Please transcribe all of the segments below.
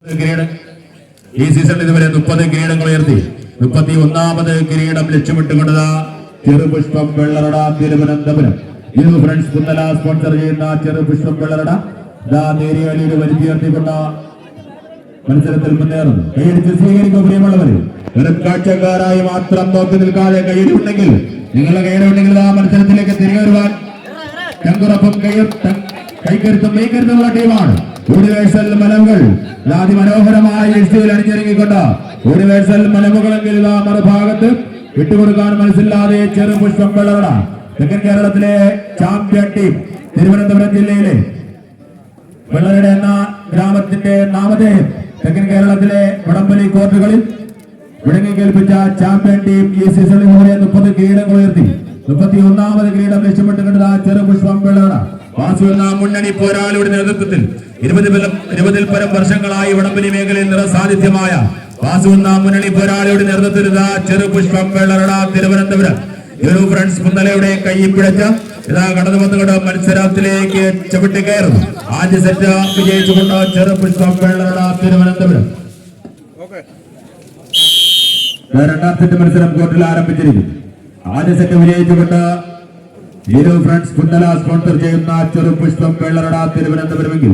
ഈ സീസണിൽ ഇതുവരെ 30 കിരീടങ്ങൾ ഉയർത്തി 31ാമത് കിരീടം ലക്ഷ്യമിട്ടുകൊണ്ടത് ചെറുപുഷ്പം വെള്ളറട തിരുവനന്തപുരം. ഫ്രണ്ട്സ് കുന്നല സ്പോൺസർ ചെയ്യുന്ന ചെറുപുഷ്പം വെള്ളറട നേരിയ ലീഡ് വരുത്തിയുയർത്തിക്കൊണ്ട് മത്സരത്തിൽ മുന്നേറുന്നു. കൈയടിച്ച് സ്വീകരിക്കും പ്രിയമുള്ളവർ. വെറും കാഴ്ചക്കാരായി മാത്രം നോക്കി നിൽക്കാതെ കൈയടിയുണ്ടെങ്കിൽ നിങ്ങളുടെ കൈയടിയുണ്ടെങ്കിൽ ആ മത്സരത്തിലേക്ക് തിരികെ വരുവാൻ ചങ്കുറപ്പും കൈക്കരുത്തും മെയ്ക്കരുത്തുമുള്ള ടീമാണ് യൂണിവേഴ്സൽ മലമുകൾ. അതിമനോഹരമായ എഴുത്തിൽ അണിഞ്ഞിറങ്ങിക്കൊണ്ട് യൂണിവേഴ്സൽ മലമുകളെങ്കിൽ മറുഭാഗത്ത് വിട്ടുകൊടുക്കാൻ മനസ്സില്ലാതെ ചെറുപുഷ്പം വെള്ളറട. തെക്കൻ കേരളത്തിലെ ചാമ്പ്യൻ ടീം തിരുവനന്തപുരം ജില്ലയിലെ വെള്ളറട എന്ന ഗ്രാമത്തിന്റെ നാമധേയം തെക്കൻ കേരളത്തിലെ വടംവലി കോർട്ടുകളിൽ വിളങ്ങിക്കേൽപ്പിച്ച ചാമ്പ്യൻ ടീം ഈ സീസണിൽ ഇതുവരെ 30 കിരീടങ്ങൾ ഉയർത്തി 31ാമത് കിരീടം ലക്ഷ്യമിട്ടുകൊണ്ട് ചെറുപുഷ്പം വെള്ളറട. വാസു എന്ന മുന്നണി പോരാളിയുടെ നേതൃത്വത്തിൽ 20 പരം വർഷങ്ങളായി വടംവലി മേഖലയിൽ നിറസാന്നിധ്യമായ വാസു എന്ന മുന്നണി പോരാളിയുടെ നേതൃത്വത്തിൽ ചെറുപുഷ്പം വെള്ളറട തിരുവനന്തപുരം. ഫ്രണ്ട്സ് കുന്നലയുടെ കൈ പിഴച്ച കടന്നു വന്നുകൊണ്ട് മത്സരത്തിലേക്ക് ചവിട്ടി കയറുന്നു. ആദ്യ സെറ്റ് വിജയിച്ചുകൊണ്ട് ചെറുപുഷ്പം വെള്ളറട തിരുവനന്തപുരം. രണ്ടാം സെറ്റ് മത്സരം കോർട്ടിൽ ആരംഭിച്ചിരിക്കുന്നു. ആദ്യ സെറ്റ് വിജയിച്ചുകൊണ്ട് ഫ്രണ്ട്സ് കുന്നല സ്പോൺസർ ചെയ്യുന്ന ചെറുപുഷ്പം വെള്ളറട തിരുവനന്തപുരമെങ്കിൽ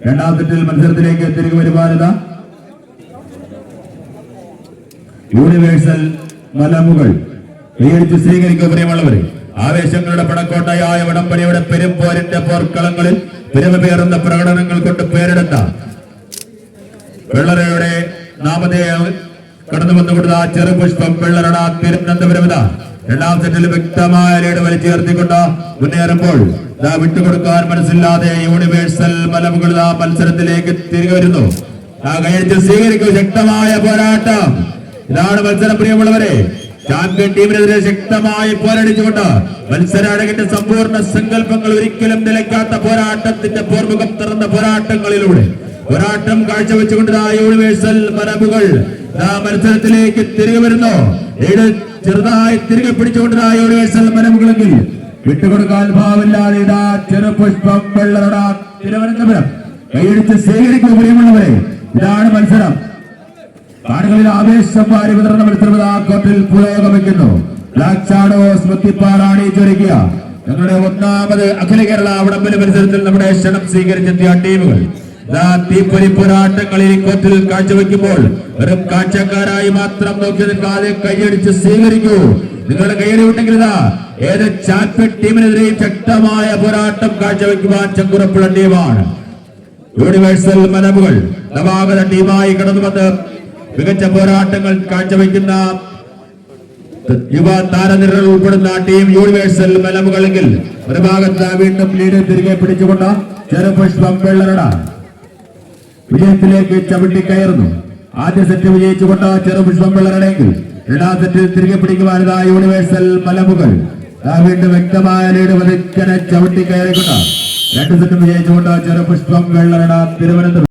രണ്ടാം സെറ്റിൽ മത്സരത്തിലേക്ക് തിരികെ വരുവാനിത യൂണിവേഴ്സൽ മലമുകൾ. കൈയടിച്ച് സ്വീകരിക്കുക പ്രിയമുള്ളവരെ. ആവേശങ്ങളുടെ പടക്കോട്ടയായ വടംവലിയുടെ പെരുമ്പോരിന്റെ പോർക്കളങ്ങളിൽ പെരുമപേറുന്ന പ്രകടനങ്ങൾ കൊണ്ട് പേരെടുത്ത വെള്ളറയുടെ നാമധേയം കടന്നു വന്നുകൊടുത്ത ചെറുപുഷ്പം വെള്ളറട തിരുവനന്തപുരം. രണ്ടാം സെറ്റിൽ വ്യക്തമായ ലീഡ് വലിച്ചുയർത്തിക്കൊണ്ട് മുന്നേറുമ്പോൾ വിട്ടുകൊടുക്കാൻ മനസ്സില്ലാതെ യൂണിവേഴ്സൽ മലമുകൾ മത്സരത്തിലേക്ക് തിരികെ വരുന്നു. കൈയടിച്ച് സ്വീകരിക്കും ശക്തമായ പോരാട്ടം. ഇതാണ് മത്സരം പ്രിയമുള്ളവരെ. ചാമ്പ്യൻ ടീമിനെതിരെ ശക്തമായി പോരടിച്ചുകൊണ്ട് മത്സരാടകന്റെ സമ്പൂർണ്ണ സങ്കല്പങ്ങൾ ഒരിക്കലും നിലയ്ക്കാത്ത പോരാട്ടത്തിന്റെ പോർമുഖം തുറന്ന പോരാട്ടങ്ങളിലൂടെ പോരാട്ടം കാഴ്ചവെച്ചുകൊണ്ട് യൂണിവേഴ്സൽ മലമുകൾ മത്സരത്തിലേക്ക് തിരികെ വരുന്നു. ചെറുതായി തിരികെ പിടിച്ചുകൊണ്ട് യൂണിവേഴ്സൽ മലമുകളെങ്കിൽ വിട്ടുകൊടുക്കാൻ ഭാവമില്ലാതെ ഇതാ ചെറുപുഷ്പം വെള്ളറട തിരുവനന്തപുരം. കൈയടിച്ച് സ്വീകരിക്കും പ്രിയമുള്ളവരെ. ഇതാണ് മത്സരം. കാടുകളിൽ ആവേശം വാരി വിതർന്ന മത്സരം കോർട്ടിൽ പുരോഗമിക്കുന്നു. ബ്ലാക്ക് ഷാഡോസ് മുത്തിപ്പാറാണിച്ചൊരുക്കിയ ഞങ്ങളുടെ 1ാമത് അഖില കേരള വടംവലി മത്സരത്തിൽ നമ്മുടെ ക്ഷണം സ്വീകരിച്ചെത്തിയ ടീമുകൾ തീപ്പൊരി പോരാട്ടങ്ങളിൽ കോർട്ടിൽ കാഴ്ചവെക്കുമ്പോൾ വെറും കാഴ്ചക്കാരായി മാത്രം നോക്കി നിൽക്കാതെ കൈയടിച്ച് സ്വീകരിക്കൂ. നിങ്ങളുടെ കൈയടി ഉണ്ടെങ്കിൽ ഏത് ചാമ്പ്യൻ ടീമിനെതിരെയും ശക്തമായ പോരാട്ടം കാഴ്ചവെക്കുവാൻ ചങ്കുറപ്പുള്ള ടീമാണ് യൂണിവേഴ്സൽ മലമുകൾ. നവാഗത ടീമായി കടന്നു വന്ന് മികച്ച പോരാട്ടങ്ങൾ കാഴ്ചവെക്കുന്ന യുവ താരനിരകൾ ഉൾപ്പെടുന്ന ടീം യൂണിവേഴ്സൽ മലമുകളെങ്കിൽ ഒരു ഭാഗത്ത് വീണ്ടും ലീഡ് തിരികെ പിടിച്ചുകൊണ്ട് ചെറുപുഷ്പം വെള്ളറട വിജയത്തിലേക്ക് ചവിട്ടി കയറുന്നു. ആദ്യ സെറ്റ് വിജയിച്ചുകൊണ്ട് ചെറുപുഷ്പം വെള്ളറടയെങ്കിൽ രണ്ടാം സെറ്റിൽ തിരികെ പിടിക്കുവാനിതാ യൂണിവേഴ്സൽ മലമുകൾ. വീണ്ടും വ്യക്തമായ ലീഡ് വധിക്കനെ ചവിട്ടി കയറിക്കൊണ്ട് 2 സെറ്റ് വിജയിച്ചുകൊണ്ട് ചെറുപുഷ്പം വെള്ളറട തിരുവനന്തപുരം.